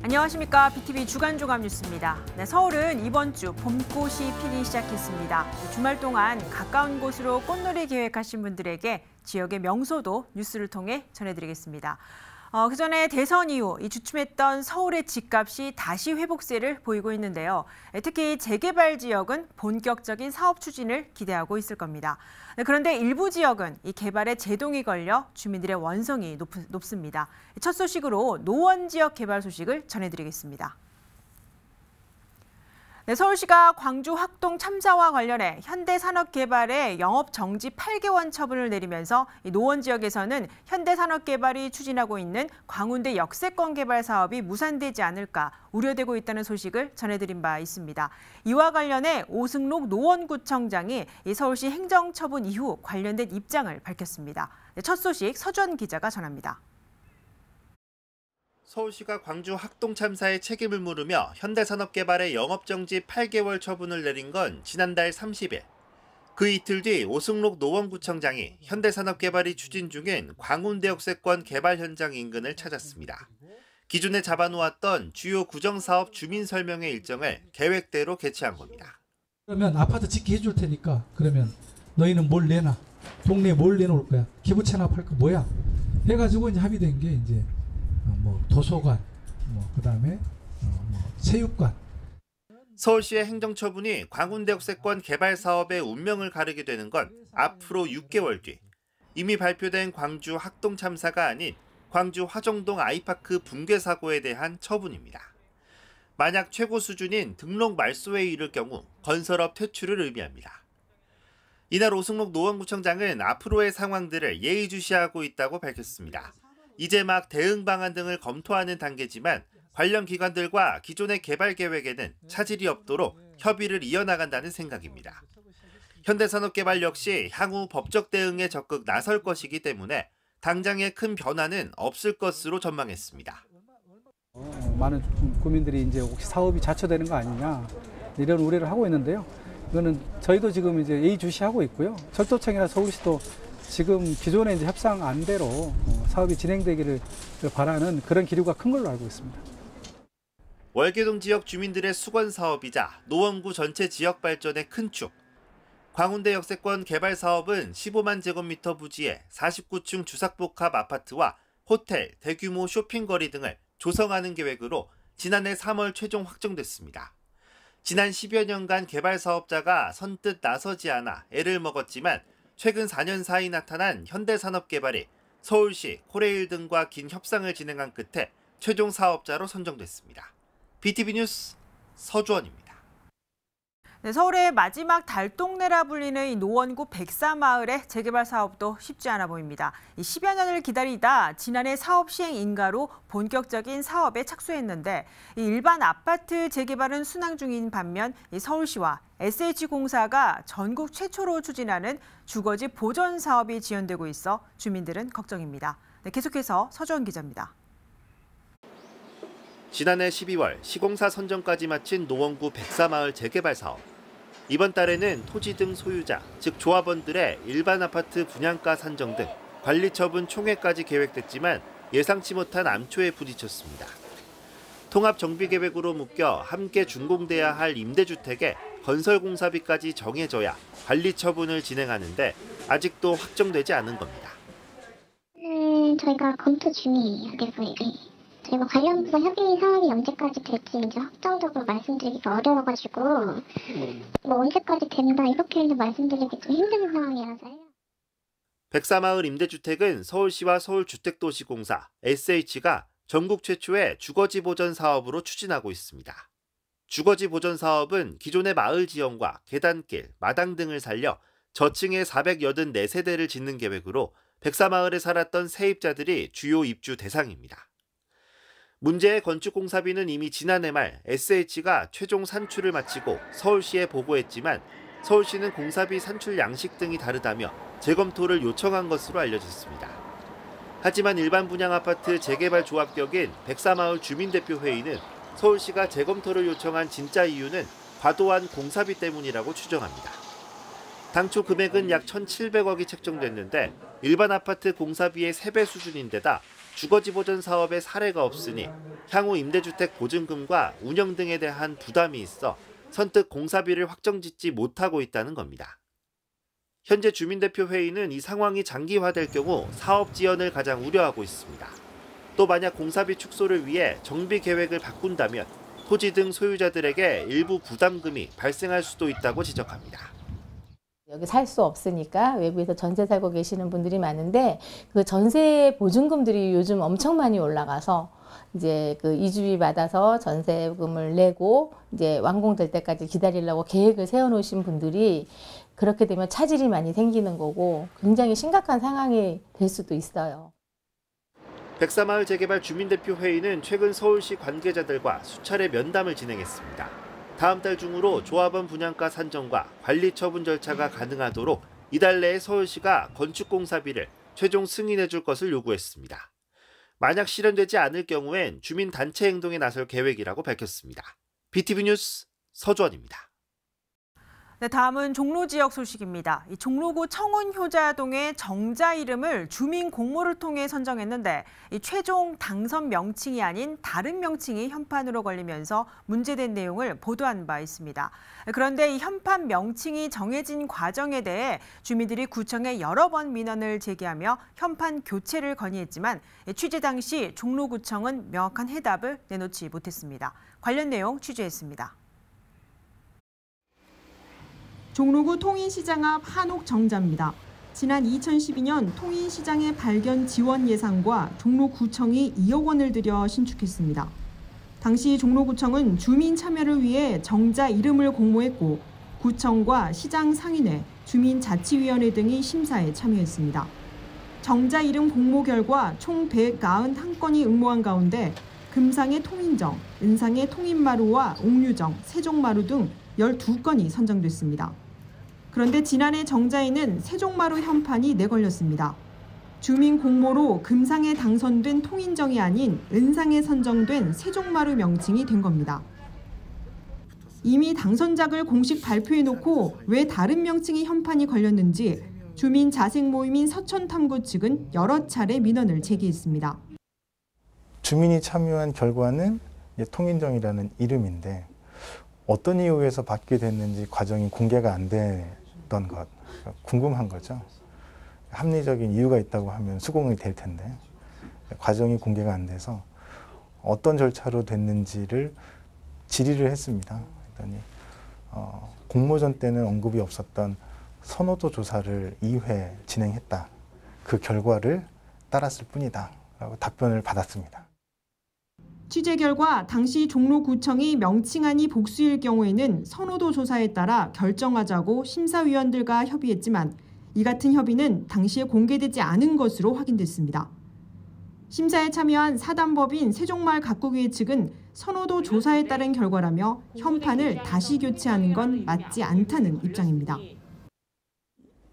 안녕하십니까. BTV 주간종합뉴스입니다. 네, 서울은 이번 주 봄꽃이 피기 시작했습니다. 주말 동안 가까운 곳으로 꽃놀이 계획하신 분들에게 지역의 명소도 뉴스를 통해 전해드리겠습니다. 그전에 대선 이후 이 주춤했던 서울의 집값이 다시 회복세를 보이고 있는데요. 특히 재개발 지역은 본격적인 사업 추진을 기대하고 있을 겁니다. 그런데 일부 지역은 이 개발에 제동이 걸려 주민들의 원성이 높습니다. 첫 소식으로 노원 지역 개발 소식을 전해드리겠습니다. 네, 서울시가 광주 학동 참사와 관련해 현대산업개발에 영업 정지 8개월 처분을 내리면서 노원 지역에서는 현대산업개발이 추진하고 있는 광운대 역세권 개발 사업이 무산되지 않을까 우려되고 있다는 소식을 전해드린 바 있습니다. 이와 관련해 오승록 노원구청장이 서울시 행정처분 이후 관련된 입장을 밝혔습니다. 네, 첫 소식 서주원 기자가 전합니다. 서울시가 광주 학동 참사의 책임을 물으며 현대산업개발의 영업정지 8개월 처분을 내린 건 지난달 30일. 그 이틀 뒤 오승록 노원구청장이 현대산업개발이 추진 중인 광운대 역세권 개발 현장 인근을 찾았습니다. 기존에 잡아놓았던 주요 구정사업 주민설명회 일정을 계획대로 개최한 겁니다. 그러면 아파트 짓게 해줄 테니까 그러면 너희는 뭘 내놔? 동네에 뭘 내놓을 거야? 기부 체납할 거 뭐야? 해가지고 이제 합의된 게 이제 도서관, 그다음에 체육관. 서울시의 행정처분이 광운대 역세권 개발 사업의 운명을 가르게 되는 건 앞으로 6개월 뒤. 이미 발표된 광주 학동 참사가 아닌 광주 화정동 아이파크 붕괴 사고에 대한 처분입니다. 만약 최고 수준인 등록 말소에 이를 경우 건설업 퇴출을 의미합니다. 이날 오승록 노원구청장은 앞으로의 상황들을 예의주시하고 있다고 밝혔습니다. 이제 막 대응 방안 등을 검토하는 단계지만 관련 기관들과 기존의 개발 계획에는 차질이 없도록 협의를 이어나간다는 생각입니다. 현대산업개발 역시 향후 법적 대응에 적극 나설 것이기 때문에 당장의 큰 변화는 없을 것으로 전망했습니다. 많은 국민들이 이제 혹시 사업이 자초되는 거 아니냐 이런 우려를 하고 있는데요. 이거는 저희도 지금 이제 예의주시하고 있고요. 철도청이나 서울시도 지금 기존의 이제 협상 안대로 사업이 진행되기를 바라는 그런 기류가 큰 걸로 알고 있습니다. 월계동 지역 주민들의 수건 사업이자 노원구 전체 지역 발전의 큰 축. 광운대 역세권 개발 사업은 15만 제곱미터 부지에 49층 주상복합 아파트와 호텔, 대규모 쇼핑거리 등을 조성하는 계획으로 지난해 3월 최종 확정됐습니다. 지난 10여 년간 개발 사업자가 선뜻 나서지 않아 애를 먹었지만 최근 4년 사이 나타난 현대산업개발이 서울시, 코레일 등과 긴 협상을 진행한 끝에 최종 사업자로 선정됐습니다. BTV 뉴스 서주원입니다. 네, 서울의 마지막 달동네라 불리는 이 노원구 백사마을의 재개발 사업도 쉽지 않아 보입니다. 10여 년을 기다리다 지난해 사업 시행 인가로 본격적인 사업에 착수했는데 일반 아파트 재개발은 순항 중인 반면 서울시와 SH공사가 전국 최초로 추진하는 주거지 보전 사업이 지연되고 있어 주민들은 걱정입니다. 네, 계속해서 서주원 기자입니다. 지난해 12월 시공사 선정까지 마친 노원구 백사마을 재개발 사업. 이번 달에는 토지 등 소유자, 즉 조합원들의 일반 아파트 분양가 산정 등 관리 처분 총회까지 계획됐지만 예상치 못한 암초에 부딪혔습니다. 통합 정비 계획으로 묶여 함께 준공돼야 할 임대주택의 건설 공사비까지 정해져야 관리 처분을 진행하는데 아직도 확정되지 않은 겁니다. 저희가 검토 중이에요. 그래서 이게 저희가 관련 부서 협의 상황이 언제까지 될지 이제 확정적으로 말씀드리기가 어려워가지고 언제까지 된다 이렇게는 말씀드리기 좀 힘든 상황이라서요. 백사마을 임대주택은 서울시와 서울주택도시공사, SH가 전국 최초의 주거지 보전 사업으로 추진하고 있습니다. 주거지 보전 사업은 기존의 마을 지형과 계단길, 마당 등을 살려 저층의 484세대를 짓는 계획으로 백사마을에 살았던 세입자들이 주요 입주 대상입니다. 문제의 건축공사비는 이미 지난해 말 SH가 최종 산출을 마치고 서울시에 보고했지만 서울시는 공사비 산출 양식 등이 다르다며 재검토를 요청한 것으로 알려졌습니다. 하지만 일반 분양 아파트 재개발 조합격인 백사마을 주민대표회의는 서울시가 재검토를 요청한 진짜 이유는 과도한 공사비 때문이라고 추정합니다. 당초 금액은 약 1,700억이 책정됐는데 일반 아파트 공사비의 3배 수준인데다 주거지 보전 사업의 사례가 없으니 향후 임대주택 보증금과 운영 등에 대한 부담이 있어 선뜻 공사비를 확정짓지 못하고 있다는 겁니다. 현재 주민대표회의는 이 상황이 장기화될 경우 사업 지연을 가장 우려하고 있습니다. 또 만약 공사비 축소를 위해 정비 계획을 바꾼다면 토지 등 소유자들에게 일부 부담금이 발생할 수도 있다고 지적합니다. 여기 살 수 없으니까 외부에서 전세 살고 계시는 분들이 많은데 그 전세 보증금들이 요즘 엄청 많이 올라가서 이제 그 이주비 받아서 전세금을 내고 이제 완공될 때까지 기다리려고 계획을 세워놓으신 분들이 그렇게 되면 차질이 많이 생기는 거고 굉장히 심각한 상황이 될 수도 있어요. 백사마을 재개발 주민대표회의는 최근 서울시 관계자들과 수차례 면담을 진행했습니다. 다음 달 중으로 조합원 분양가 산정과 관리 처분 절차가 가능하도록 이달 내에 서울시가 건축공사비를 최종 승인해 줄 것을 요구했습니다. 만약 실현되지 않을 경우엔 주민단체 행동에 나설 계획이라고 밝혔습니다. BTV 뉴스 서주원입니다. 네, 다음은 종로 지역 소식입니다. 이 종로구 청운효자동의 정자 이름을 주민 공모를 통해 선정했는데 이 최종 당선 명칭이 아닌 다른 명칭이 현판으로 걸리면서 문제된 내용을 보도한 바 있습니다. 그런데 이 현판 명칭이 정해진 과정에 대해 주민들이 구청에 여러 번 민원을 제기하며 현판 교체를 건의했지만 취재 당시 종로구청은 명확한 해답을 내놓지 못했습니다. 관련 내용 취재했습니다. 종로구 통인시장 앞 한옥 정자입니다. 지난 2012년 통인시장의 발견 지원 예산과 종로구청이 2억 원을 들여 신축했습니다. 당시 종로구청은 주민 참여를 위해 정자 이름을 공모했고 구청과 시장 상인회, 주민자치위원회 등이 심사에 참여했습니다. 정자 이름 공모 결과 총 191건이 응모한 가운데 금상의 통인정, 은상의 통인마루와 옥류정, 세종마루 등 12건이 선정됐습니다. 그런데 지난해 정자에는 세종마루 현판이 내걸렸습니다. 주민 공모로 금상에 당선된 통인정이 아닌 은상에 선정된 세종마루 명칭이 된 겁니다. 이미 당선작을 공식 발표해놓고 왜 다른 명칭의 현판이 걸렸는지 주민 자생 모임인 서천탐구 측은 여러 차례 민원을 제기했습니다. 주민이 참여한 결과는 통인정이라는 이름인데 어떤 이유에서 받게 됐는지 과정이 공개가 안 됐던 것, 궁금한 거죠. 합리적인 이유가 있다고 하면 수긍이 될 텐데 과정이 공개가 안 돼서 어떤 절차로 됐는지를 질의를 했습니다. 그랬더니 공모전 때는 언급이 없었던 선호도 조사를 2회 진행했다. 그 결과를 따랐을 뿐이다. 라고 답변을 받았습니다. 취재 결과 당시 종로구청이 명칭안이 복수일 경우에는 선호도 조사에 따라 결정하자고 심사위원들과 협의했지만 이 같은 협의는 당시에 공개되지 않은 것으로 확인됐습니다. 심사에 참여한 사단법인 세종마을 가꾸기회 측은 선호도 조사에 따른 결과라며 현판을 다시 교체하는 건 맞지 않다는 입장입니다.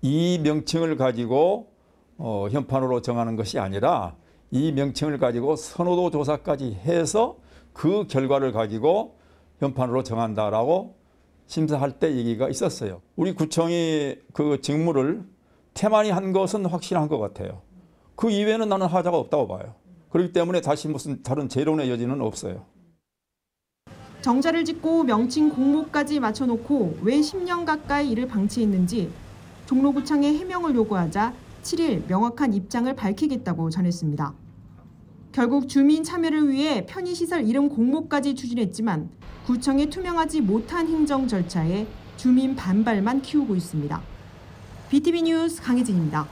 이 명칭을 가지고 현판으로 정하는 것이 아니라 이 명칭을 가지고 선호도 조사까지 해서 그 결과를 가지고 현판으로 정한다라고 심사할 때 얘기가 있었어요. 우리 구청이 그 직무를 태만히 한 것은 확실한 것 같아요. 그 이외에는 나는 하자가 없다고 봐요. 그렇기 때문에 다시 무슨 다른 재론의 여지는 없어요. 정자를 짓고 명칭 공모까지 맞춰놓고 왜 10년 가까이 이를 방치했는지 종로구청에 해명을 요구하자 7일 명확한 입장을 밝히겠다고 전했습니다. 결국 주민 참여를 위해 편의시설 이름 공모까지 추진했지만 구청에 투명하지 못한 행정 절차에 주민 반발만 키우고 있습니다. BTV 뉴스 강혜진입니다.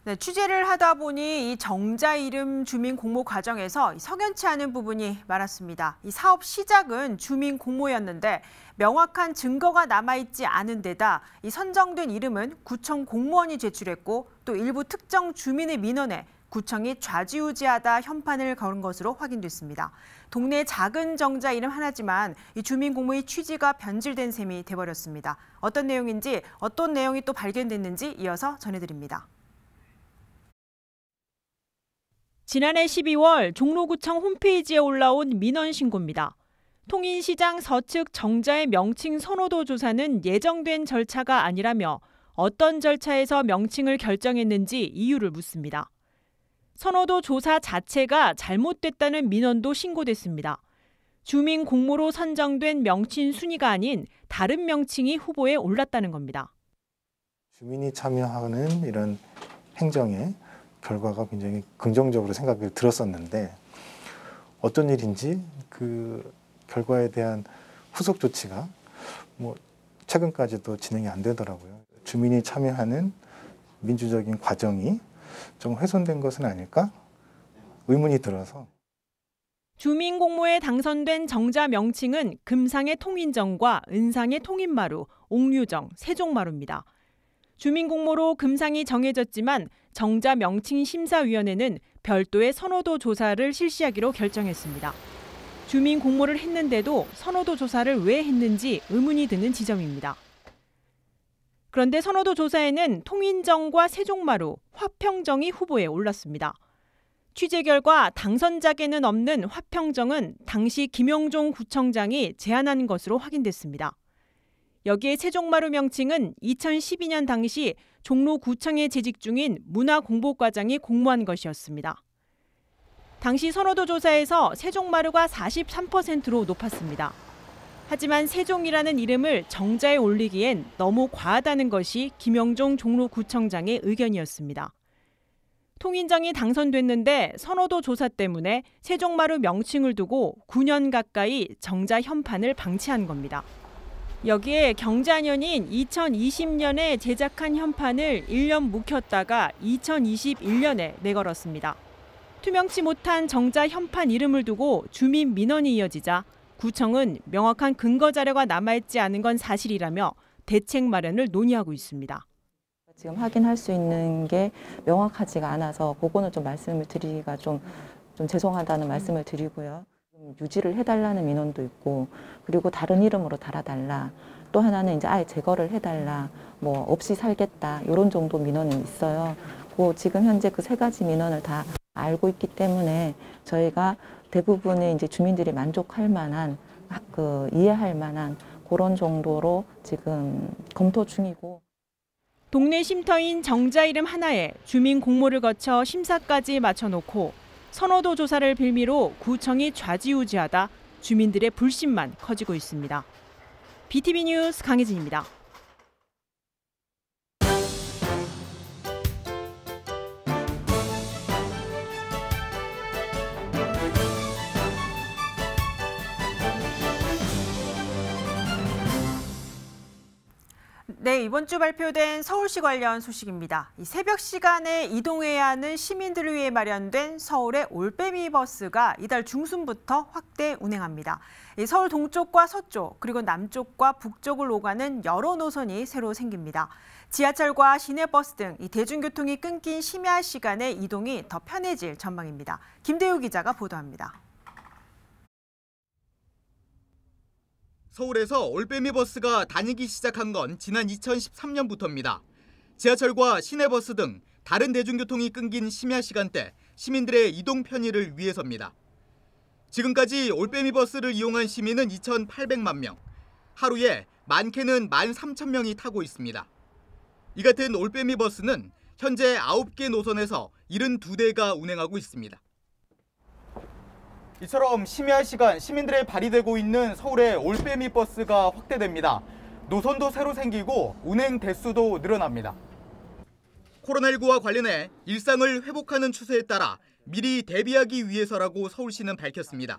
네, 취재를 하다 보니 이 정자 이름 주민 공모 과정에서 석연치 않은 부분이 많았습니다. 이 사업 시작은 주민 공모였는데 명확한 증거가 남아있지 않은 데다 이 선정된 이름은 구청 공무원이 제출했고 또 일부 특정 주민의 민원에 구청이 좌지우지하다 현판을 걸은 것으로 확인됐습니다. 동네 작은 정자 이름 하나지만 이 주민 공모의 취지가 변질된 셈이 돼버렸습니다. 어떤 내용인지 어떤 내용이 또 발견됐는지 이어서 전해드립니다. 지난해 12월 종로구청 홈페이지에 올라온 민원 신고입니다. 통인시장 서측 정자의 명칭 선호도 조사는 예정된 절차가 아니라며 어떤 절차에서 명칭을 결정했는지 이유를 묻습니다. 선호도 조사 자체가 잘못됐다는 민원도 신고됐습니다. 주민 공모로 선정된 명칭 순위가 아닌 다른 명칭이 후보에 올랐다는 겁니다. 주민이 참여하는 이런 행정의 결과가 굉장히 긍정적으로 생각이 들었었는데 어떤 일인지 그 결과에 대한 후속 조치가 최근까지도 진행이 안 되더라고요. 주민이 참여하는 민주적인 과정이 좀 훼손된 것은 아닐까 의문이 들어서. 주민 공모에 당선된 정자 명칭은 금상의 통인정과 은상의 통인마루, 옥류정, 세종마루입니다. 주민 공모로 금상이 정해졌지만 정자 명칭 심사위원회는 별도의 선호도 조사를 실시하기로 결정했습니다. 주민 공모를 했는데도 선호도 조사를 왜 했는지 의문이 드는 지점입니다. 그런데 선호도 조사에는 통인정과 세종마루, 화평정이 후보에 올랐습니다. 취재 결과 당선작에는 없는 화평정은 당시 김영종 구청장이 제안한 것으로 확인됐습니다. 여기에 세종마루 명칭은 2012년 당시 종로구청에 재직 중인 문화공보과장이 공모한 것이었습니다. 당시 선호도 조사에서 세종마루가 43%로 높았습니다. 하지만 세종이라는 이름을 정자에 올리기엔 너무 과하다는 것이 김영종 종로구청장의 의견이었습니다. 통인정이 당선됐는데 선호도 조사 때문에 세종마루 명칭을 두고 9년 가까이 정자 현판을 방치한 겁니다. 여기에 경자년인 2020년에 제작한 현판을 1년 묵혔다가 2021년에 내걸었습니다. 투명치 못한 정자 현판 이름을 두고 주민 민원이 이어지자 구청은 명확한 근거 자료가 남아있지 않은 건 사실이라며 대책 마련을 논의하고 있습니다. 지금 확인할 수 있는 게 명확하지가 않아서 그거는 좀 말씀을 드리기가 좀 죄송하다는 말씀을 드리고요. 유지를 해달라는 민원도 있고 그리고 다른 이름으로 달아달라. 또 하나는 이제 아예 제거를 해달라. 없이 살겠다. 이런 정도 민원이 있어요. 지금 현재 그 세 가지 민원을 다 알고 있기 때문에 저희가 대부분의 이제 주민들이 만족할 만한 이해할 만한 그런 정도로 지금 검토 중이고. 동네 쉼터인 정자 이름 하나에 주민 공모를 거쳐 심사까지 마쳐놓고 선호도 조사를 빌미로 구청이 좌지우지하다 주민들의 불신만 커지고 있습니다. BTV 뉴스 강혜진입니다. 네, 이번 주 발표된 서울시 관련 소식입니다. 이 새벽 시간에 이동해야 하는 시민들을 위해 마련된 서울의 올빼미 버스가 이달 중순부터 확대 운행합니다. 서울 동쪽과 서쪽, 그리고 남쪽과 북쪽을 오가는 여러 노선이 새로 생깁니다. 지하철과 시내버스 등 이 대중교통이 끊긴 심야 시간에 이동이 더 편해질 전망입니다. 김대우 기자가 보도합니다. 서울에서 올빼미 버스가 다니기 시작한 건 지난 2013년부터입니다. 지하철과 시내버스 등 다른 대중교통이 끊긴 심야 시간대 시민들의 이동 편의를 위해서입니다. 지금까지 올빼미 버스를 이용한 시민은 2,800만 명, 하루에 많게는 13,000명이 타고 있습니다. 이 같은 올빼미 버스는 현재 9개 노선에서 72대가 운행하고 있습니다. 이처럼 심야 시간 시민들의 발이 되고 있는 서울의 올빼미 버스가 확대됩니다. 노선도 새로 생기고 운행 대수도 늘어납니다. 코로나19와 관련해 일상을 회복하는 추세에 따라 미리 대비하기 위해서라고 서울시는 밝혔습니다.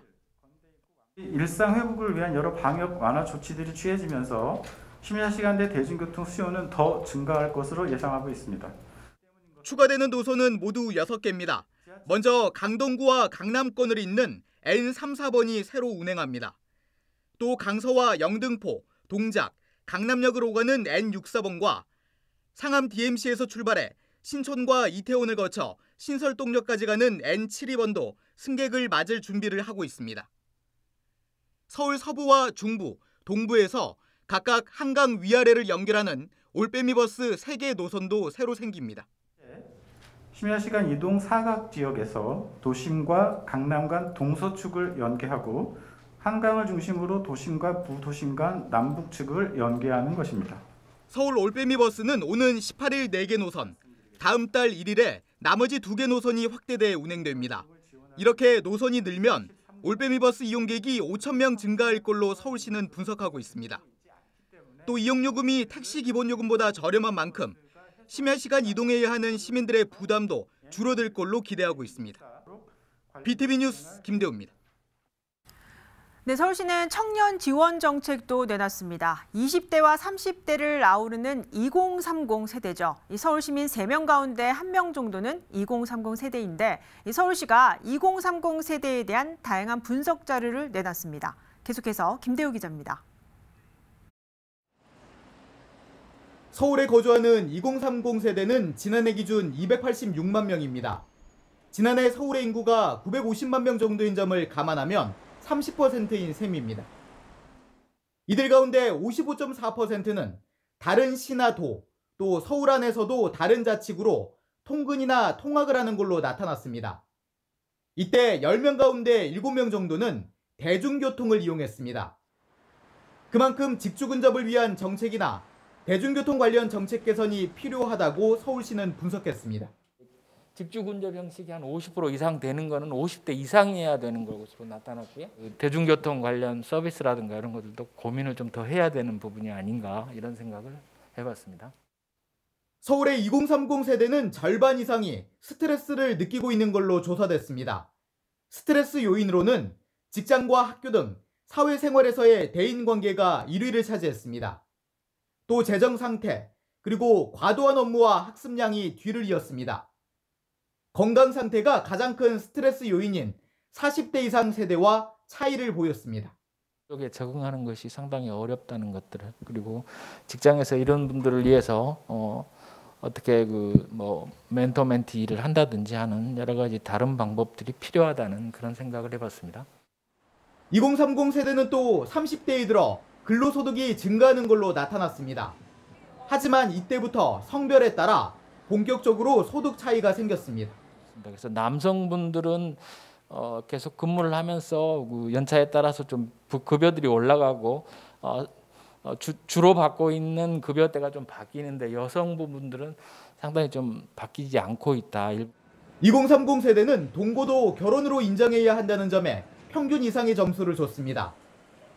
일상 회복을 위한 여러 방역 완화 조치들이 취해지면서 심야 시간대 대중교통 수요는 더 증가할 것으로 예상하고 있습니다. 추가되는 노선은 모두 6개입니다. 먼저 강동구와 강남권을 잇는 N34번이 새로 운행합니다. 또 강서와 영등포, 동작, 강남역을 오가는 N64번과 상암 DMC에서 출발해 신촌과 이태원을 거쳐 신설동역까지 가는 N72번도 승객을 맞을 준비를 하고 있습니다. 서울 서부와 중부, 동부에서 각각 한강 위아래를 연결하는 올빼미 버스 3개 노선도 새로 생깁니다. 심야 시간 이동 사각 지역에서 도심과 강남 간 동서축을 연계하고 한강을 중심으로 도심과 부도심 간 남북측을 연계하는 것입니다. 서울 올빼미 버스는 오는 18일 4개 노선, 다음 달 1일에 나머지 2개 노선이 확대돼 운행됩니다. 이렇게 노선이 늘면 올빼미 버스 이용객이 5,000명 증가할 걸로 서울시는 분석하고 있습니다. 또 이용요금이 택시 기본요금보다 저렴한 만큼 심야 시간 이동해야 하는 시민들의 부담도 줄어들 걸로 기대하고 있습니다. BTV 뉴스 김대우입니다. 네, 서울시는 청년 지원 정책도 내놨습니다. 20대와 30대를 아우르는 2030 세대죠. 이 서울시민 3명 가운데 1명 정도는 2030 세대인데 이 서울시가 2030 세대에 대한 다양한 분석 자료를 내놨습니다. 계속해서 김대우 기자입니다. 서울에 거주하는 2030 세대는 지난해 기준 286만 명입니다. 지난해 서울의 인구가 950만 명 정도인 점을 감안하면 30%인 셈입니다. 이들 가운데 55.4%는 다른 시나 도, 또 서울 안에서도 다른 자치구로 통근이나 통학을 하는 걸로 나타났습니다. 이때 10명 가운데 7명 정도는 대중교통을 이용했습니다. 그만큼 직주 근접을 위한 정책이나 대중교통 관련 정책 개선이 필요하다고 서울시는 분석했습니다. 직주 근접 형식이 한 50% 이상 되는 것은 50대 이상이어야 되는 것으로 나타났고요. 대중교통 관련 서비스라든가 이런 것들도 고민을 좀 더 해야 되는 부분이 아닌가 이런 생각을 해봤습니다. 서울의 2030 세대는 절반 이상이 스트레스를 느끼고 있는 걸로 조사됐습니다. 스트레스 요인으로는 직장과 학교 등 사회생활에서의 대인관계가 1위를 차지했습니다. 또 재정 상태, 그리고 과도한 업무와 학습량이 뒤를 이었습니다. 건강 상태가 가장 큰 스트레스 요인인 40대 이상 세대와 차이를 보였습니다. 여기에 적응하는 것이 상당히 어렵다는 것들을, 그리고 직장에서 이런 분들을 위해서 어떻게 멘토 멘티 일을 한다든지 하는 여러 가지 다른 방법들이 필요하다는 그런 생각을 해봤습니다. 2030 세대는 또 30대에 들어 근로소득이 증가하는 걸로 나타났습니다. 하지만 이때부터 성별에 따라 본격적으로 소득 차이가 생겼습니다. 그래서 남성분들은 계속 근무를 하면서 연차에 따라서 좀 급여들이 올라가고 주로 받고 있는 급여대가 좀 바뀌는데 여성분들은 상당히 좀 바뀌지 않고 있다. 2030 세대는 동거도 결혼으로 인정해야 한다는 점에 평균 이상의 점수를 줬습니다.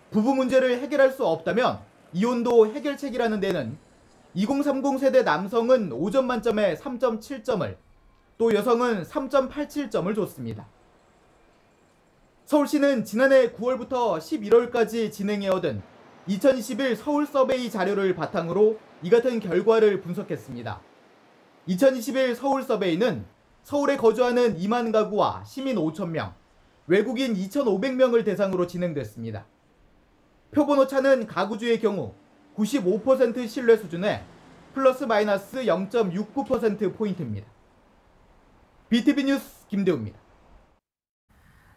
부부 문제를 해결할 수 없다면 이혼도 해결책이라는 데는 2030 세대 남성은 5점 만점에 3.7점을, 또 여성은 3.87점을 줬습니다. 서울시는 지난해 9월부터 11월까지 진행해오던 2021 서울 서베이 자료를 바탕으로 이 같은 결과를 분석했습니다. 2021 서울 서베이는 서울에 거주하는 2만 가구와 시민 5,000명, 외국인 2,500명을 대상으로 진행됐습니다. 표본오차는 가구주의 경우 95% 신뢰 수준에 플러스 마이너스 0.69%포인트입니다. BTV 뉴스 김대우입니다.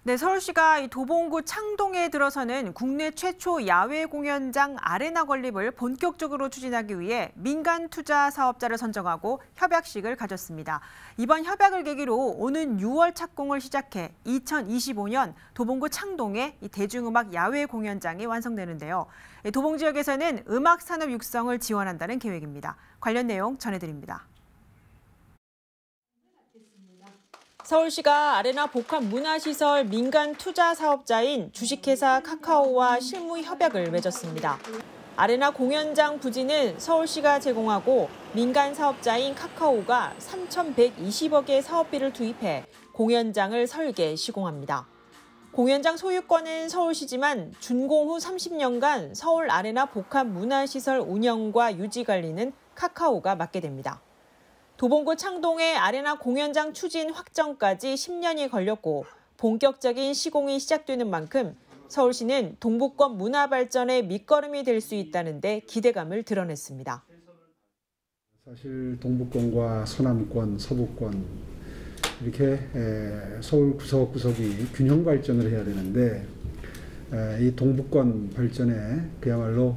네, 서울시가 이 도봉구 창동에 들어서는 국내 최초 야외 공연장 아레나 건립을 본격적으로 추진하기 위해 민간 투자 사업자를 선정하고 협약식을 가졌습니다. 이번 협약을 계기로 오는 6월 착공을 시작해 2025년 도봉구 창동에 이 대중음악 야외 공연장이 완성되는데요. 도봉 지역에서는 음악 산업 육성을 지원한다는 계획입니다. 관련 내용 전해드립니다. 서울시가 아레나 복합 문화시설 민간 투자 사업자인 주식회사 카카오와 실무 협약을 맺었습니다. 아레나 공연장 부지는 서울시가 제공하고 민간 사업자인 카카오가 3,120억의 사업비를 투입해 공연장을 설계, 시공합니다. 공연장 소유권은 서울시지만 준공 후 30년간 서울 아레나 복합 문화시설 운영과 유지 관리는 카카오가 맡게 됩니다. 도봉구 창동의 아레나 공연장 추진 확정까지 10년이 걸렸고 본격적인 시공이 시작되는 만큼 서울시는 동북권 문화 발전의 밑거름이 될 수 있다는 데 기대감을 드러냈습니다. 사실 동북권과 서남권, 서북권 이렇게 서울 구석구석이 균형 발전을 해야 되는데 이 동북권 발전에 그야말로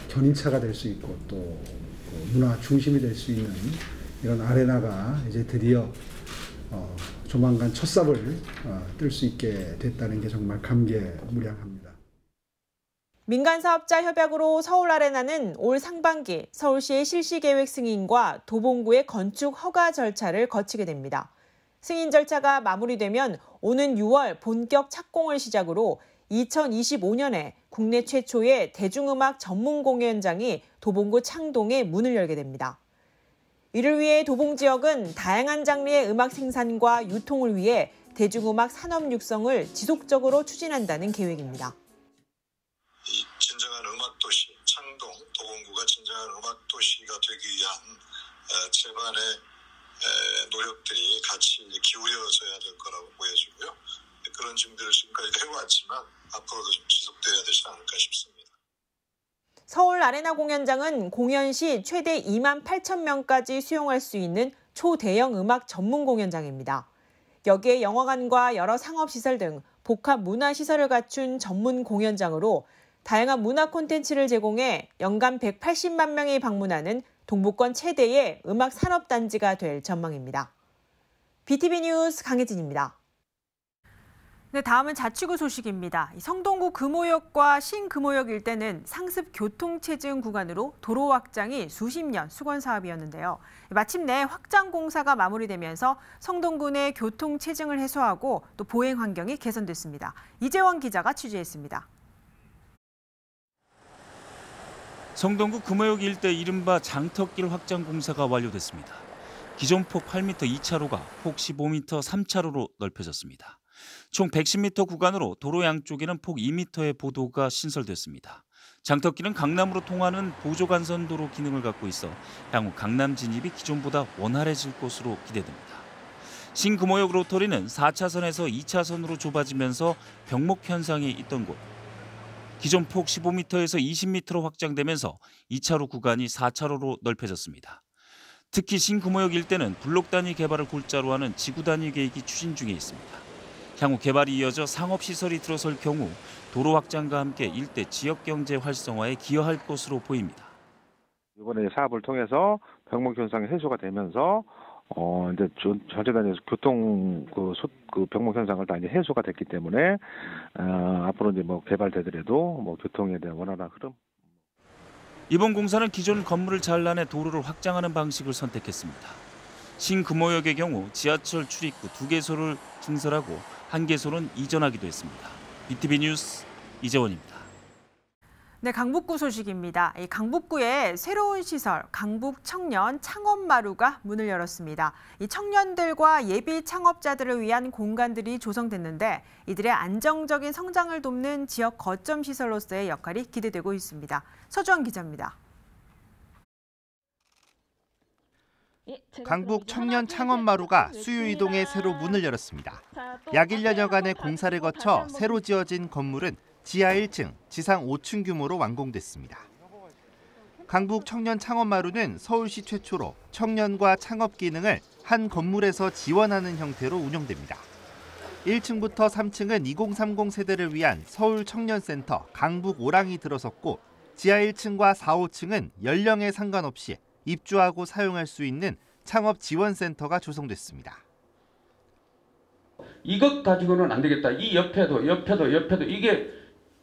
견인차가 될 수 있고 또 문화 중심이 될 수 있는 이런 아레나가 이제 드디어 조만간 첫 삽을 뜰 수 있게 됐다는 게 정말 감개무량합니다. 민간사업자 협약으로 서울아레나는 올 상반기 서울시의 실시계획 승인과 도봉구의 건축 허가 절차를 거치게 됩니다. 승인 절차가 마무리되면 오는 6월 본격 착공을 시작으로 2025년에 국내 최초의 대중음악 전문 공연장이 도봉구 창동에 문을 열게 됩니다. 이를 위해 도봉 지역은 다양한 장르의 음악 생산과 유통을 위해 대중음악 산업 육성을 지속적으로 추진한다는 계획입니다. 진정한 음악도시, 창동, 도봉구가 진정한 음악도시가 되기 위한 제반의 노력들이 같이 기울여져야 될 거라고 보여지고요. 그런 준비를 지금까지 해왔지만 앞으로도 좀 지속돼야 되지 않을까 싶습니다. 서울 아레나 공연장은 공연 시 최대 2만 8천 명까지 수용할 수 있는 초대형 음악 전문 공연장입니다. 여기에 영화관과 여러 상업시설 등 복합 문화시설을 갖춘 전문 공연장으로 다양한 문화 콘텐츠를 제공해 연간 180만 명이 방문하는 동부권 최대의 음악 산업단지가 될 전망입니다. BTV 뉴스 강혜진입니다. 네, 다음은 자치구 소식입니다. 성동구 금호역과 신금호역 일대는 상습 교통체증 구간으로 도로 확장이 수십 년 수건 사업이었는데요. 마침내 확장 공사가 마무리되면서 성동구 내 교통체증을 해소하고 또 보행 환경이 개선됐습니다. 이재원 기자가 취재했습니다. 성동구 금호역 일대 이른바 장터길 확장 공사가 완료됐습니다. 기존 폭 8m 2차로가 폭 15m 3차로로 넓혀졌습니다. 총 110m 구간으로 도로 양쪽에는 폭 2m의 보도가 신설됐습니다. 장터길은 강남으로 통하는 보조간선도로 기능을 갖고 있어 향후 강남 진입이 기존보다 원활해질 것으로 기대됩니다. 신금호역 로터리는 4차선에서 2차선으로 좁아지면서 병목 현상이 있던 곳. 기존 폭 15m에서 20m로 확장되면서 2차로 구간이 4차로로 넓혀졌습니다. 특히 신금호역 일대는 블록 단위 개발을 골자로 하는 지구 단위 계획이 추진 중에 있습니다. 향후 개발이 이어져 상업시설이 들어설 경우 도로 확장과 함께 일대 지역경제 활성화에 기여할 것으로 보입니다. 이번에 사업을 통해서 병목 현상이 해소가 되면서 이제 전체 단위에서 교통 그 병목 현상을 다 이제 해소가 됐기 때문에 앞으로 이제 뭐 개발되더라도 뭐 교통에 대한 원활한 흐름. 이번 공사는 기존 건물을 잘라내 도로를 확장하는 방식을 선택했습니다. 신금호역의 경우 지하철 출입구 2개소를 증설하고 1개소는 이전하기도 했습니다. BTV 뉴스 이재원입니다. 네, 강북구 소식입니다. 이 강북구에 새로운 시설 강북 청년 창업마루가 문을 열었습니다. 이 청년들과 예비 창업자들을 위한 공간들이 조성됐는데 이들의 안정적인 성장을 돕는 지역 거점 시설로서의 역할이 기대되고 있습니다. 서주원 기자입니다. 강북 청년 창업마루가 수유이동에 새로 문을 열었습니다. 약 1년여간의 공사를 거쳐 새로 지어진 건물은 지하 1층, 지상 5층 규모로 완공됐습니다. 강북 청년 창업마루는 서울시 최초로 청년과 창업 기능을 한 건물에서 지원하는 형태로 운영됩니다. 1층부터 3층은 2030 세대를 위한 서울 청년센터 강북 오랑이 들어섰고 지하 1층과 4, 5층은 연령에 상관없이 입주하고 사용할 수 있는 창업 지원센터가 조성됐습니다. 이것 가지고는 안 되겠다. 이 옆에도 이게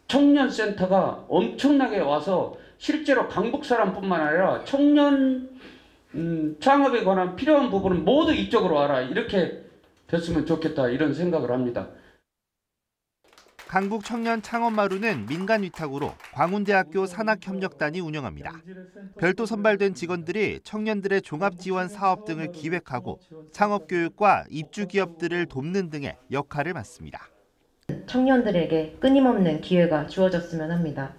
청년센터가 엄청나게 와서 실제로 강북 사람뿐만 아니라 청년 창업에 관한 필요한 부분은 모두 이쪽으로 와라. 이렇게 됐으면 좋겠다. 이런 생각을 합니다. 강북 청년 창업마루는 민간 위탁으로 광운대학교 산학협력단이 운영합니다. 별도 선발된 직원들이 청년들의 종합지원 사업 등을 기획하고 창업교육과 입주기업들을 돕는 등의 역할을 맡습니다. 청년들에게 끊임없는 기회가 주어졌으면 합니다.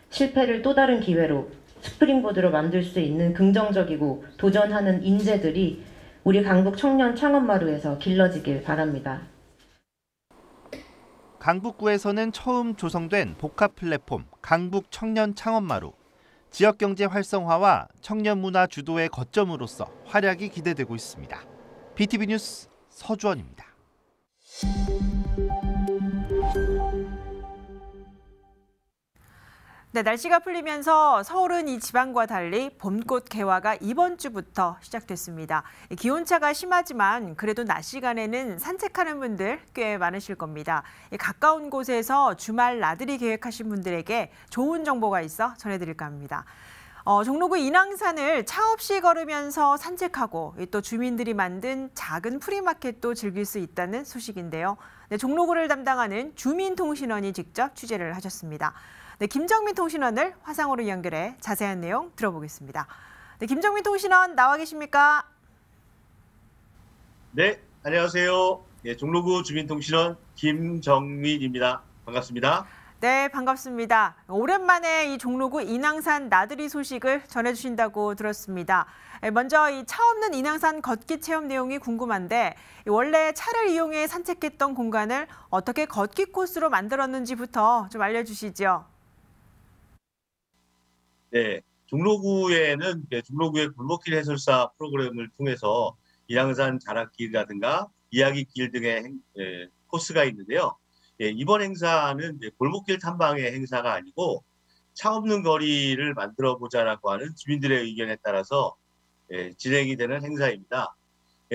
실패를 또 다른 기회로 스프링보드로 만들 수 있는 긍정적이고 도전하는 인재들이 우리 강북 청년 창업마루에서 길러지길 바랍니다. 강북구에서는 처음 조성된 복합 플랫폼 강북 청년 창업마루. 지역경제 활성화와 청년 문화 주도의 거점으로서 활약이 기대되고 있습니다. BTV 뉴스 서주원입니다. 네, 날씨가 풀리면서 서울은 이 지방과 달리 봄꽃 개화가 이번 주부터 시작됐습니다. 기온차가 심하지만 그래도 낮 시간에는 산책하는 분들 꽤 많으실 겁니다. 가까운 곳에서 주말 나들이 계획하신 분들에게 좋은 정보가 있어 전해드릴까 합니다. 종로구 인왕산을 차 없이 걸으면서 산책하고 또 주민들이 만든 작은 프리마켓도 즐길 수 있다는 소식인데요. 네, 종로구를 담당하는 주민통신원이 직접 취재를 하셨습니다. 네, 김정민 통신원을 화상으로 연결해 자세한 내용 들어보겠습니다. 네, 김정민 통신원 나와 계십니까? 네, 안녕하세요. 네, 종로구 주민통신원 김정민입니다. 반갑습니다. 네, 반갑습니다. 오랜만에 이 종로구 인왕산 나들이 소식을 전해주신다고 들었습니다. 먼저 이 차 없는 인왕산 걷기 체험 내용이 궁금한데 원래 차를 이용해 산책했던 공간을 어떻게 걷기 코스로 만들었는지부터 좀 알려주시죠. 네, 종로구에는 종로구의 골목길 해설사 프로그램을 통해서 인왕산 자락길이라든가 이야기길 등의 코스가 있는데요. 이번 행사는 골목길 탐방의 행사가 아니고 차 없는 거리를 만들어 보자라고 하는 주민들의 의견에 따라서 진행이 되는 행사입니다.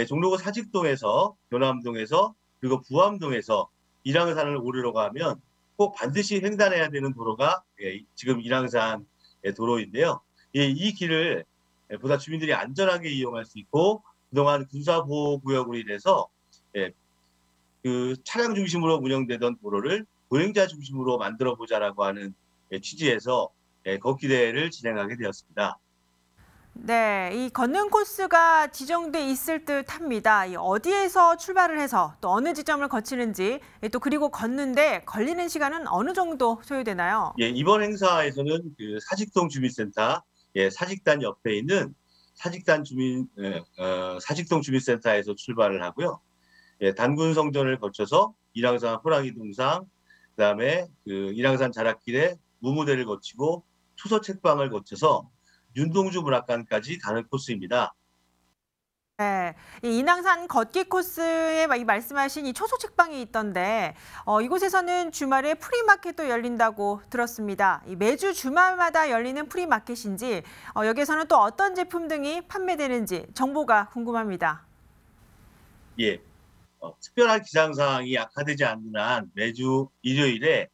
종로구 사직동에서 교남동에서 그리고 부암동에서 인왕산을 오르러 가면 꼭 반드시 횡단해야 되는 도로가 지금 인왕산 도로인데요. 이 길을 보다 주민들이 안전하게 이용할 수 있고 그동안 군사보호구역으로 인해서 그 차량 중심으로 운영되던 도로를 보행자 중심으로 만들어 보자라고 하는 취지에서 걷기 대회를 진행하게 되었습니다. 네, 이 걷는 코스가 지정돼 있을 듯합니다. 어디에서 출발을 해서 또 어느 지점을 거치는지 또 그리고 걷는데 걸리는 시간은 어느 정도 소요되나요? 이번 행사에서는 그 사직동 주민센터, 사직단 옆에 있는 사직동 주민센터에서 출발을 하고요. 단군성전을 거쳐서 인왕산 호랑이 동상, 그다음에 그 인왕산 자락길에 무무대를 거치고 초소책방을 거쳐서 윤동주 문학관까지 가는 코스입니다. 네, 이 인왕산 걷기 코스에 말씀하신 이 초소책방이 있던데 이곳에서는 주말에 프리마켓도 열린다고 들었습니다. 매주 주말마다 열리는 프리마켓인지 여기에서는 또 어떤 제품 등이 판매되는지 정보가 궁금합니다. 예, 특별한 기상상황이 악화되지 않는 한 매주 일요일에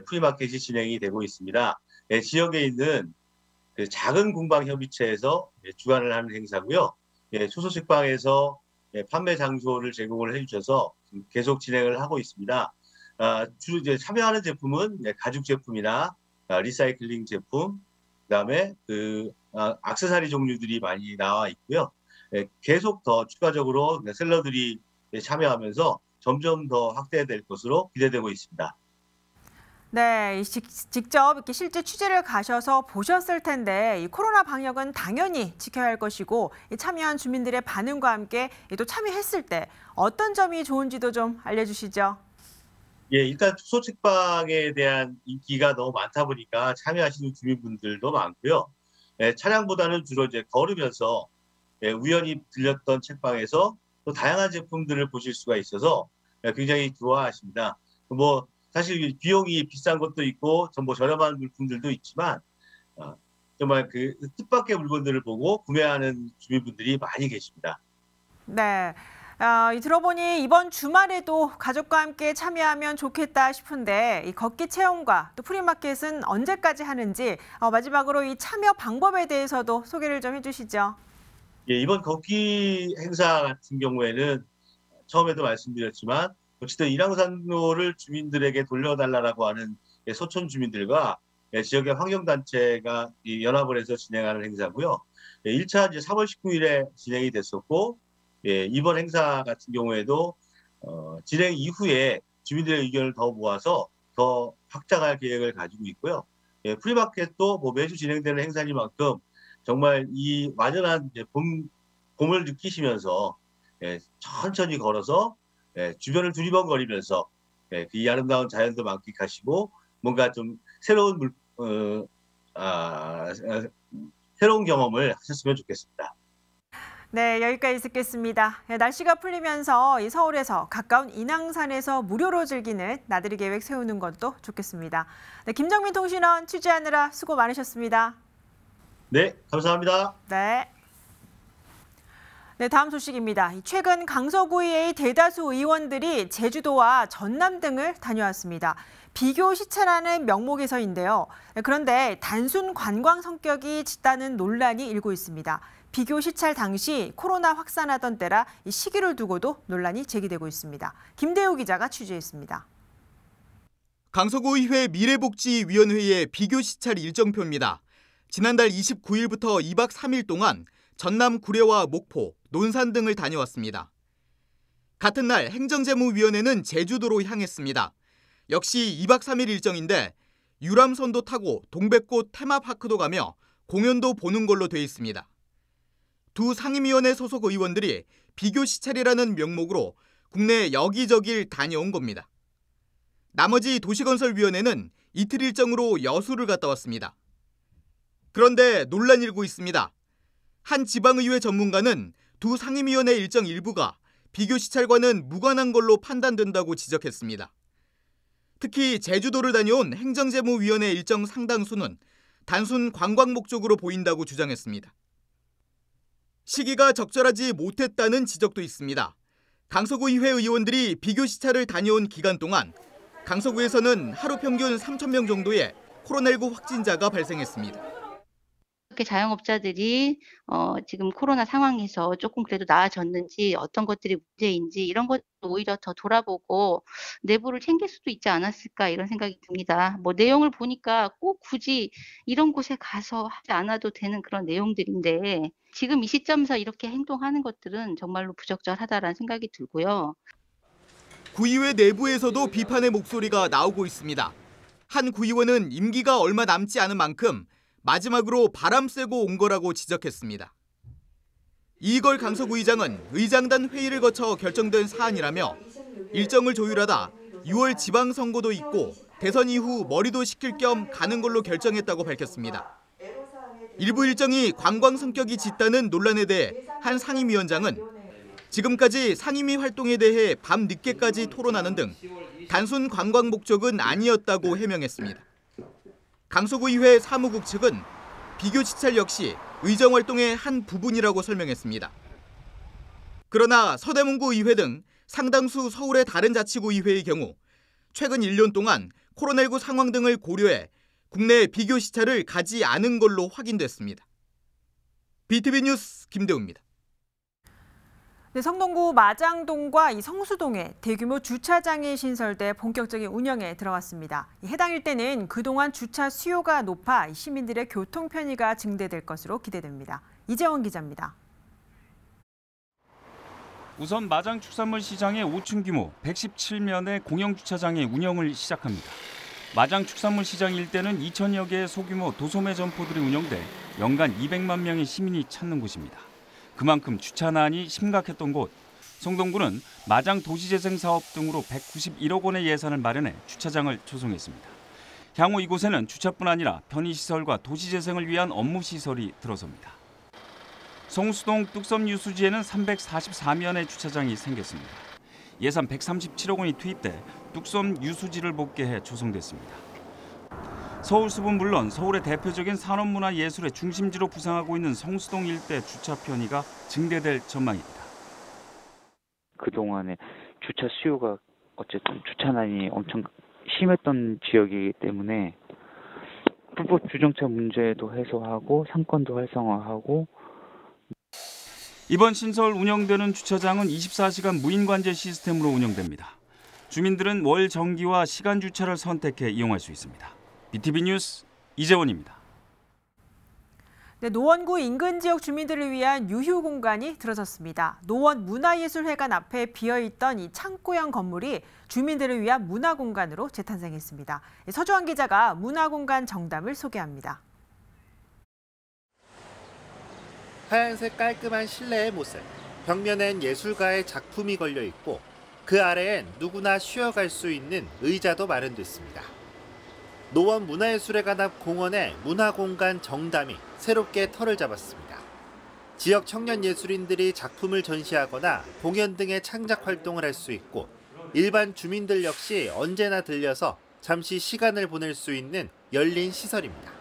프리마켓이 진행이 되고 있습니다. 지역에 있는 그 작은 공방협의체에서 주관을 하는 행사고요. 초소식방에서 판매 장소를 제공을 해주셔서 계속 진행을 하고 있습니다. 주로 이제 참여하는 제품은 가죽 제품이나 리사이클링 제품, 그다음에 그 액세서리 종류들이 많이 나와 있고요. 계속 더 추가적으로 셀러들이 참여하면서 점점 더 확대될 것으로 기대되고 있습니다. 네, 직접 이렇게 실제 취재를 가셔서 보셨을 텐데 이 코로나 방역은 당연히 지켜야 할 것이고 참여한 주민들의 반응과 함께 또 참여했을 때 어떤 점이 좋은지도 좀 알려주시죠. 일단 초소책방에 대한 인기가 너무 많다 보니까 참여하시는 주민분들도 많고요. 차량보다는 주로 이제 걸으면서 우연히 들렸던 책방에서 또 다양한 제품들을 보실 수가 있어서 굉장히 좋아하십니다. 사실 비용이 비싼 것도 있고 저렴한 물품들도 있지만 정말 그 뜻밖의 물건들을 보고 구매하는 주민분들이 많이 계십니다. 네, 들어보니 이번 주말에도 가족과 함께 참여하면 좋겠다 싶은데 이 걷기 체험과 또 프리마켓은 언제까지 하는지 마지막으로 이 참여 방법에 대해서도 소개를 좀 해주시죠. 이번 걷기 행사 같은 경우에는 처음에도 말씀드렸지만 어쨌든 인왕산로를 주민들에게 돌려달라고 하는 소촌 주민들과 지역의 환경단체가 연합을 해서 진행하는 행사고요. 1차 이제 3월 19일에 진행이 됐었고 이번 행사 같은 경우에도 진행 이후에 주민들의 의견을 더 모아서 더 확장할 계획을 가지고 있고요. 프리마켓도 매주 진행되는 행사니만큼 정말 이 완연한 봄을 느끼시면서 천천히 걸어서 주변을 두리번거리면서 이 아름다운 자연도 만끽하시고 뭔가 좀 새로운 새로운 경험을 하셨으면 좋겠습니다. 네, 여기까지 듣겠습니다. 날씨가 풀리면서 이 서울에서 가까운 인왕산에서 무료로 즐기는 나들이 계획 세우는 것도 좋겠습니다. 네, 김정민 통신원 취재하느라 수고 많으셨습니다. 네, 감사합니다. 네. 네, 다음 소식입니다. 최근 강서구의 대다수 의원들이 제주도와 전남 등을 다녀왔습니다. 비교 시찰하는 명목에서인데요. 그런데 단순 관광 성격이 짙다는 논란이 일고 있습니다. 비교 시찰 당시 코로나 확산하던 때라 이 시기를 두고도 논란이 제기되고 있습니다. 김대우 기자가 취재했습니다. 강서구의회 미래복지위원회의 비교 시찰 일정표입니다. 지난달 29일부터 2박 3일 동안 전남 구례와 목포, 논산 등을 다녀왔습니다. 같은 날 행정재무위원회는 제주도로 향했습니다. 역시 2박 3일 일정인데 유람선도 타고 동백꽃 테마파크도 가며 공연도 보는 걸로 돼 있습니다. 두 상임위원회 소속 의원들이 비교 시찰이라는 명목으로 국내 여기저길 다녀온 겁니다. 나머지 도시건설위원회는 이틀 일정으로 여수를 갔다 왔습니다. 그런데 논란이 일고 있습니다. 한 지방의회 전문가는 두 상임위원회 일정 일부가 비교 시찰과는 무관한 걸로 판단된다고 지적했습니다. 특히 제주도를 다녀온 행정재무위원회 일정 상당수는 단순 관광 목적으로 보인다고 주장했습니다. 시기가 적절하지 못했다는 지적도 있습니다. 강서구의회 의원들이 비교 시찰을 다녀온 기간 동안 강서구에서는 하루 평균 3,000명 정도의 코로나19 확진자가 발생했습니다. 이렇게 자영업자들이 지금 코로나 상황에서 조금 그래도 나아졌는지 어떤 것들이 문제인지 이런 것 오히려 더 돌아보고 내부를 챙길 수도 있지 않았을까 이런 생각이 듭니다. 뭐 내용을 보니까 꼭 굳이 이런 곳에 가서 하지 않아도 되는 그런 내용들인데 지금 이 시점에서 이렇게 행동하는 것들은 정말로 부적절하다라는 생각이 들고요. 구의회 내부에서도 비판의 목소리가 나오고 있습니다. 한 구의원은 임기가 얼마 남지 않은 만큼 마지막으로 바람 쐬고 온 거라고 지적했습니다. 이걸 강서구의장은 의장단 회의를 거쳐 결정된 사안이라며 일정을 조율하다 6월 지방선거도 있고 대선 이후 머리도 식힐 겸 가는 걸로 결정했다고 밝혔습니다. 일부 일정이 관광 성격이 짙다는 논란에 대해 한 상임위원장은 지금까지 상임위 활동에 대해 밤 늦게까지 토론하는 등 단순 관광 목적은 아니었다고 해명했습니다. 강서구의회 사무국 측은 비교 시찰 역시 의정 활동의 한 부분이라고 설명했습니다. 그러나 서대문구 의회 등 상당수 서울의 다른 자치구 의회의 경우 최근 1년 동안 코로나19 상황 등을 고려해 국내 비교 시찰을 가지 않은 걸로 확인됐습니다. BTV 뉴스 김대우입니다. 네, 성동구 마장동과 이 성수동에 대규모 주차장이 신설돼 본격적인 운영에 들어갔습니다. 해당 일대는 그동안 주차 수요가 높아 시민들의 교통 편의가 증대될 것으로 기대됩니다. 이재원 기자입니다. 우선 마장 축산물 시장의 5층 규모 117면의 공영 주차장의 운영을 시작합니다. 마장 축산물 시장 일대는 2천여 개의 소규모 도소매 점포들이 운영돼 연간 200만 명의 시민이 찾는 곳입니다. 그만큼 주차난이 심각했던 곳, 성동구는 마장 도시재생 사업 등으로 191억 원의 예산을 마련해 주차장을 조성했습니다. 향후 이곳에는 주차뿐 아니라 편의시설과 도시재생을 위한 업무시설이 들어섭니다. 성수동 뚝섬 유수지에는 344면의 주차장이 생겼습니다. 예산 137억 원이 투입돼 뚝섬 유수지를 복개해 조성됐습니다. 서울숲은 물론 서울의 대표적인 산업문화예술의 중심지로 부상하고 있는 성수동 일대 주차 편의가 증대될 전망입니다. 그동안에 주차 수요가 어쨌든 주차난이 엄청 심했던 지역이기 때문에 불법 주정차 문제도 해소하고 상권도 활성화하고 이번 신설 운영되는 주차장은 24시간 무인관제 시스템으로 운영됩니다. 주민들은 월 정기와 시간 주차를 선택해 이용할 수 있습니다. BTV 뉴스 이재원입니다. 네, 노원구 인근 지역 주민들을 위한 유휴 공간이 들어섰습니다. 노원 문화예술회관 앞에 비어있던 이 창고형 건물이 주민들을 위한 문화공간으로 재탄생했습니다. 서주환 기자가 문화공간 정담을 소개합니다. 하얀색 깔끔한 실내의 모습. 벽면엔 예술가의 작품이 걸려 있고 그 아래엔 누구나 쉬어갈 수 있는 의자도 마련됐습니다. 노원 문화예술회관 앞 공원의 문화공간 정담이 새롭게 터를 잡았습니다. 지역 청년 예술인들이 작품을 전시하거나 공연 등의 창작 활동을 할 수 있고 일반 주민들 역시 언제나 들려서 잠시 시간을 보낼 수 있는 열린 시설입니다.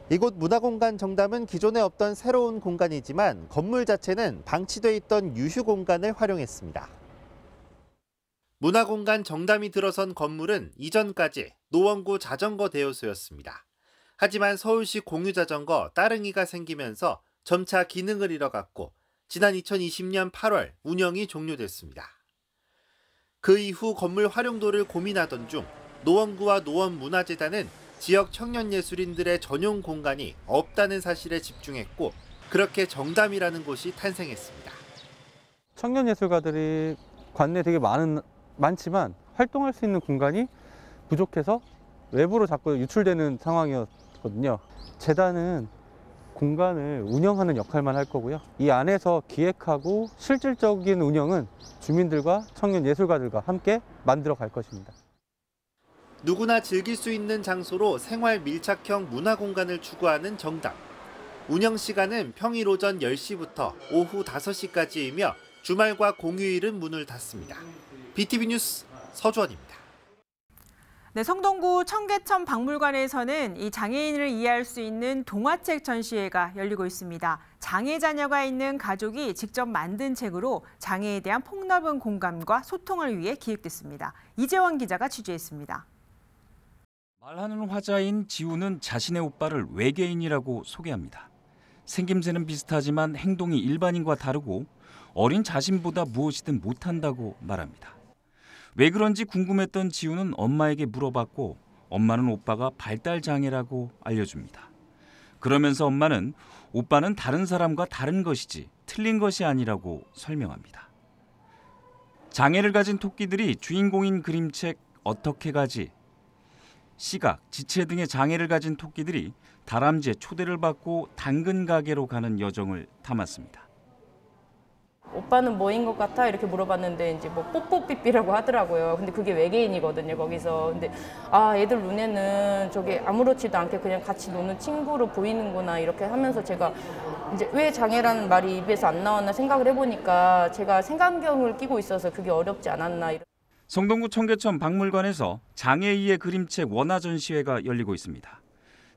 이곳 문화공간 정담은 기존에 없던 새로운 공간이지만 건물 자체는 방치돼 있던 유휴 공간을 활용했습니다. 문화공간 정담이 들어선 건물은 이전까지 노원구 자전거 대여소였습니다. 하지만 서울시 공유자전거 따릉이가 생기면서 점차 기능을 잃어갔고 지난 2020년 8월 운영이 종료됐습니다. 그 이후 건물 활용도를 고민하던 중 노원구와 노원문화재단은 지역 청년 예술인들의 전용 공간이 없다는 사실에 집중했고 그렇게 정담이라는 곳이 탄생했습니다. 청년 예술가들이 관내에 되게 많지만 활동할 수 있는 공간이 부족해서 외부로 자꾸 유출되는 상황이었거든요. 재단은 공간을 운영하는 역할만 할 거고요. 이 안에서 기획하고 실질적인 운영은 주민들과 청년 예술가들과 함께 만들어 갈 것입니다. 누구나 즐길 수 있는 장소로 생활 밀착형 문화공간을 추구하는 정담. 운영 시간은 평일 오전 10시부터 오후 5시까지이며 주말과 공휴일은 문을 닫습니다. BTV 뉴스 서주원입니다. 네, 성동구 청계천 박물관에서는 이 장애인을 이해할 수 있는 동화책 전시회가 열리고 있습니다. 장애 자녀가 있는 가족이 직접 만든 책으로 장애에 대한 폭넓은 공감과 소통을 위해 기획됐습니다. 이재원 기자가 취재했습니다. 말하는 화자인 지우는 자신의 오빠를 외계인이라고 소개합니다. 생김새는 비슷하지만 행동이 일반인과 다르고 어린 자신보다 무엇이든 못한다고 말합니다. 왜 그런지 궁금했던 지우는 엄마에게 물어봤고 엄마는 오빠가 발달 장애라고 알려줍니다. 그러면서 엄마는 오빠는 다른 사람과 다른 것이지 틀린 것이 아니라고 설명합니다. 장애를 가진 토끼들이 주인공인 그림책 어떻게 가지, 시각, 지체 등의 장애를 가진 토끼들이 다람쥐의 초대를 받고 당근 가게로 가는 여정을 담았습니다. 오빠는 뭐인 것 같아? 이렇게 물어봤는데 이제 뭐 뽀뽀삐삐라고 하더라고요. 근데 그게 외계인이거든요, 거기서. 근데 아, 애들 눈에는 저게 아무렇지도 않게 그냥 같이 노는 친구로 보이는구나 이렇게 하면서 제가 이제 왜 장애라는 말이 입에서 안 나왔나 생각을 해보니까 제가 색안경을 끼고 있어서 그게 어렵지 않았나. 성동구 청계천 박물관에서 장애인의 그림책 원화 전시회가 열리고 있습니다.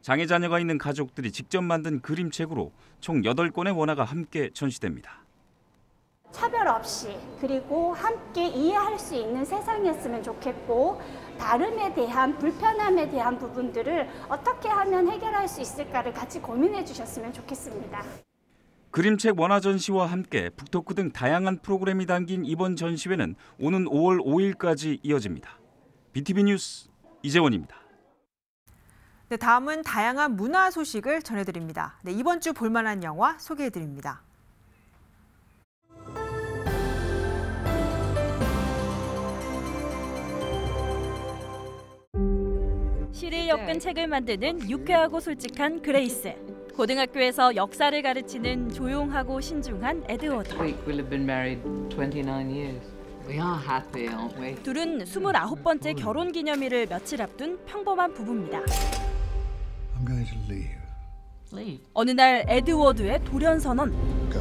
장애 자녀가 있는 가족들이 직접 만든 그림책으로 총 8권의 원화가 함께 전시됩니다. 차별 없이 그리고 함께 이해할 수 있는 세상이었으면 좋겠고 다름에 대한 불편함에 대한 부분들을 어떻게 하면 해결할 수 있을까를 같이 고민해 주셨으면 좋겠습니다. 그림책 원화 전시와 함께 북토크 등 다양한 프로그램이 담긴 이번 전시회는 오는 5월 5일까지 이어집니다. BTV 뉴스 이재원입니다. 네, 다음은 다양한 문화 소식을 전해드립니다. 네, 이번 주 볼만한 영화 소개해드립니다. 시를 엮은 책을 만드는 유쾌하고 솔직한 그레이스. 고등학교에서 역사를 가르치는 조용하고 신중한 에드워드. 둘은 29번째 결혼 기념일을 며칠 앞둔 평범한 부부입니다. I'm going to leave. 어느 날 에드워드의 돌연 선언. Go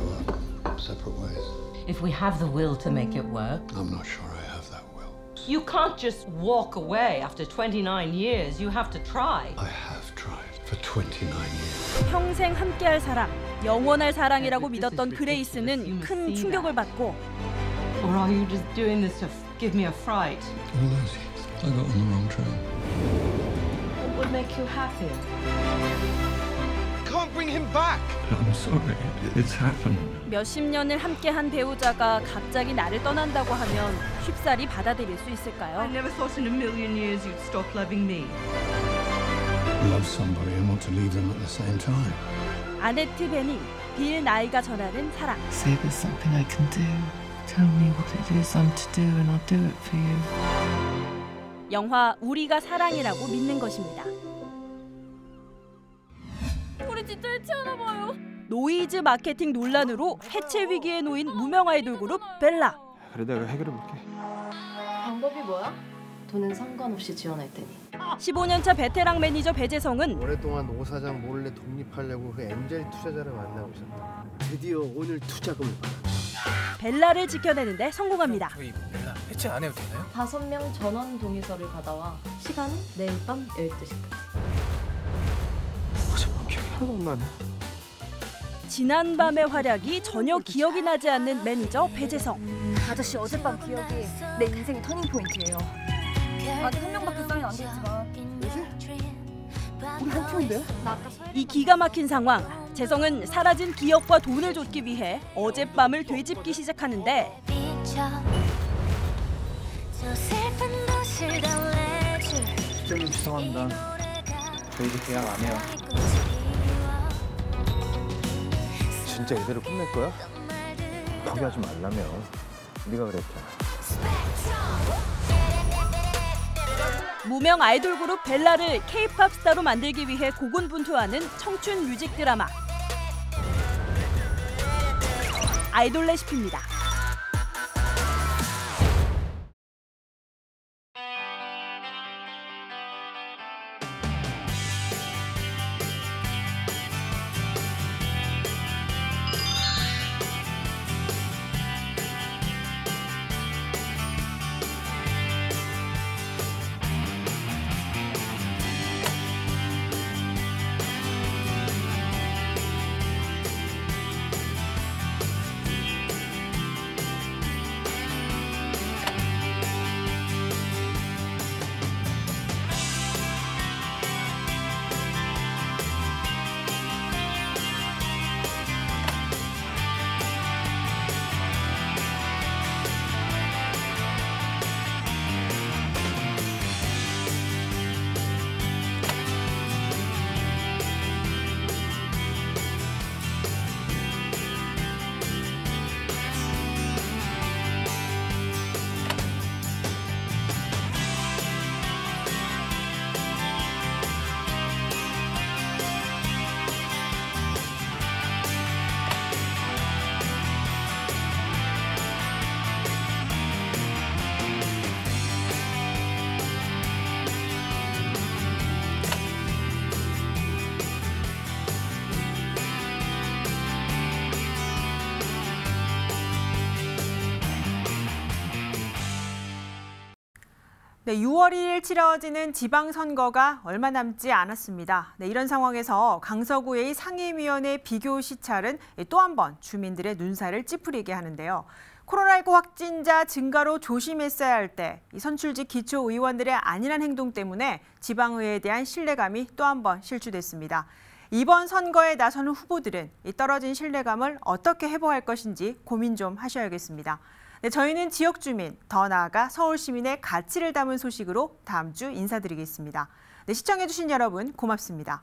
our separate ways. If we have the will to make it work. I'm not sure I have that will. You can't just walk away after 29 years. You have to try. I have tried for 29 years. 평생 함께할 사랑, 영원할 사랑이라고 믿었던 그레이스는 큰 충격을 받고. Or are you just doing this to give me a fright? All those years, I got on the wrong train. What would make you happier? Can't bring him back. I'm sorry, it's happened. 몇십 년을 함께한 배우자가 갑자기 나를 떠난다고 하면 쉽사리 받아들일 수 있을까요? I never thought in a million years you'd stop loving me. Love somebody and want to leave them at the same time. 아네트 베닝, 빌 나이가 전하는 사랑. Say there's something I can do. Tell me what it is I'm to do and I'll do it for you. 영화 우리가 사랑이라고 믿는 것입니다. 우리 진짜 해체하나 봐요. 노이즈 마케팅 논란으로 해체 위기에 놓인 무명 아이돌 그룹 벨라. 그래 내가 해결해 볼게. 방법이 뭐야? 돈은 상관없이 지원할 테니. 15년차 베테랑 매니저 배재성은 오랫동안 오 사장 몰래 독립하려고 그 엔젤 투자자를 만나고 있었다. 드디어 오늘 투자금을 받았다. 벨라를 지켜내는데 성공합니다. 저희 벨라 해체 안 해도 되나요? 5명 전원 동의서를 받아와 시간은 내일 밤 12시까지. 어젯밤 기억이 하나도 안 나네. 지난 밤의 활약이 전혀 기억이 나지 않는 매니저 배재성. 아저씨 어젯밤 기억이 내 인생의 터닝 포인트예요. 아직 한 명밖에 사인 안 됐지만 우리 한 팀인데요? 이 기가 막힌 상황. 재성은 사라진 기억과 돈을 쫓기 위해 어젯밤을 되짚기 시작하는데 좀 죄송합니다. 저희 이제 계약 안 해요. 진짜 이대로 끝낼 거야? 포기하지 말라며. 네가 그랬잖아. 무명 아이돌 그룹 벨라를 K-팝 스타로 만들기 위해 고군분투하는 청춘 뮤직 드라마 아이돌 레시피입니다. 네, 6월 2일 치러지는 지방선거가 얼마 남지 않았습니다. 네, 이런 상황에서 강서구의 상임위원회 비교 시찰은 또 한 번 주민들의 눈살을 찌푸리게 하는데요. 코로나19 확진자 증가로 조심했어야 할 때 선출직 기초의원들의 안일한 행동 때문에 지방의회에 대한 신뢰감이 또 한 번 실추됐습니다. 이번 선거에 나서는 후보들은 이 떨어진 신뢰감을 어떻게 회복할 것인지 고민 좀 하셔야겠습니다. 네, 저희는 지역 주민, 더 나아가 서울 시민의 가치를 담은 소식으로 다음 주 인사드리겠습니다. 네, 시청해주신 여러분 고맙습니다.